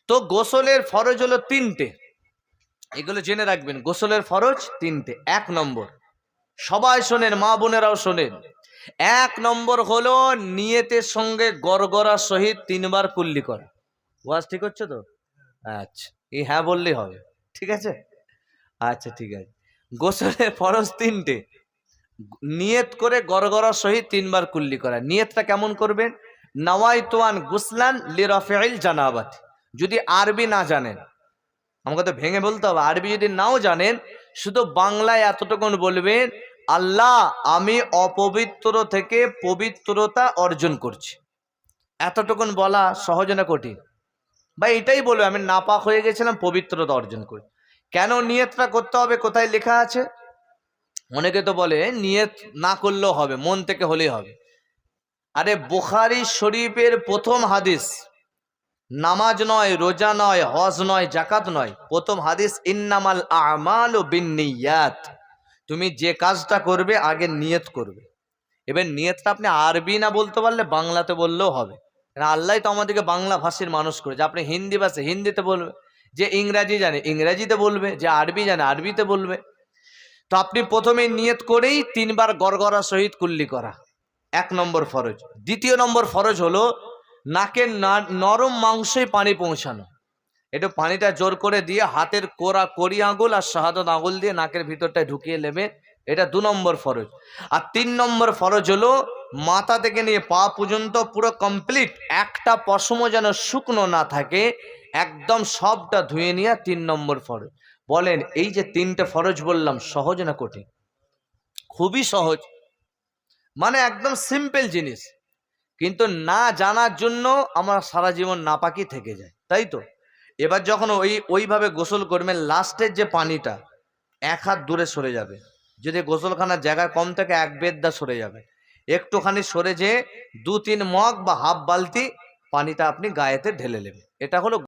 তো গোসলের ফরজ হলো তিনটে, এগুলো জেনে রাখবেন। গোসলের ফরজ তিনটে। এক নম্বর, সবাই শোনেন, মা বোনেরাও শোনেন, এক নম্বর হলো নিয়তের সঙ্গে গড়গড়ার সহিত 3 বার কুল্লি করা। ওয়াজ ঠিক হচ্ছে তো? আচ্ছা, এই হ্যাঁ বললেই হবে, ঠিক আছে? আচ্ছা ঠিক আছে। গোসলের ফরজ তিনটে, নিয়ত করে গড়গড়ার সহিত 3 বার কুল্লি করা। নিয়তটা কেমন করবেন? নাওয়াইতু আন গুসলান লিরাফিল জানাবাত। যদি আরবি না জানেন, আমাকে তো ভেঙে বলতে হবে, আরবি যদি নাও জানেন, শুধু বাংলায় এতটুকুন বলবেন, আল্লাহ আমি অপবিত্র থেকে পবিত্রতা অর্জন করছি। এতটুকুন বলা সহজ না কঠিন? ভাই এটাই বলবে, আমি নাপাক হয়ে গেছিলাম, পবিত্রতা অর্জন করি। কেন নিয়তটা করতে হবে? কোথায় লেখা আছে? অনেকে তো বলে নিয়ত না করলেও হবে, মন থেকে হলেই হবে। আরে বুখারী শরীফের প্রথম হাদিস, নামাজ নয়, রোজা নয়, হজ নয়, জাকাত নয়, প্রথম হাদিস ইন্নামাল আমালু বিন্নিয়াত। তুমি যে কাজটা করবে আগে নিয়ত করবে। এবার নিয়তটা আপনি আরবি না বলতে পারলে বাংলাতে বললেও হবে। আল্লাহ তো আমাদেরকে বাংলা ভাষীর মানুষ করেছে। আপনি হিন্দি ভাষা হিন্দিতে বলবে, যে ইংরাজি জানে ইংরাজিতে বলবে, যে আরবি জানে আরবিতে বলবে। তো আপনি প্রথমে নিয়ত করেই 3 বার গড়গড়া সহিত কুল্লি করা, 1 নম্বর ফরজ। দ্বিতীয় নম্বর ফরজ হলো নাকের নরম মাংসে পানি পৌঁছানো। একটু পানিটা জোর করে দিয়ে হাতের কড়ি আঙুল আর শাহাদত আঙুল দিয়ে নাকের ভিতরটায় ঢুকিয়ে নেবে, এটা 2 নম্বর ফরজ। আর 3 নম্বর ফরজ হলো মাথা থেকে নিয়ে পা পর্যন্ত পুরো কমপ্লিট, একটা পশমও যেন শুকনো না থাকে, একদম সবটা ধুয়ে নিয়ে 3 নম্বর ফরজ। বলেন এই যে 3টে ফরজ বললাম, সহজ না কঠিন? খুবই সহজ, মানে একদম সিম্পল জিনিস, কিন্তু জানার জন্য আমার সারা জীবন নাপাকি থেকে যায়, তাই তো? এবার যখন ওইভাবে গোসল করবেন, লাস্টের যে পানিটা 1 হাত দূরে সরে যাবে। যদি গোসলখানার জায়গা কম থাকে 1 বেদ্দা সরে যাবে, একটুখানি সরে যেয়ে 2-3 মগ বা হাফ বালতি পানিটা আপনি গায়েতে ঢেলে নেবেন। এটা হলো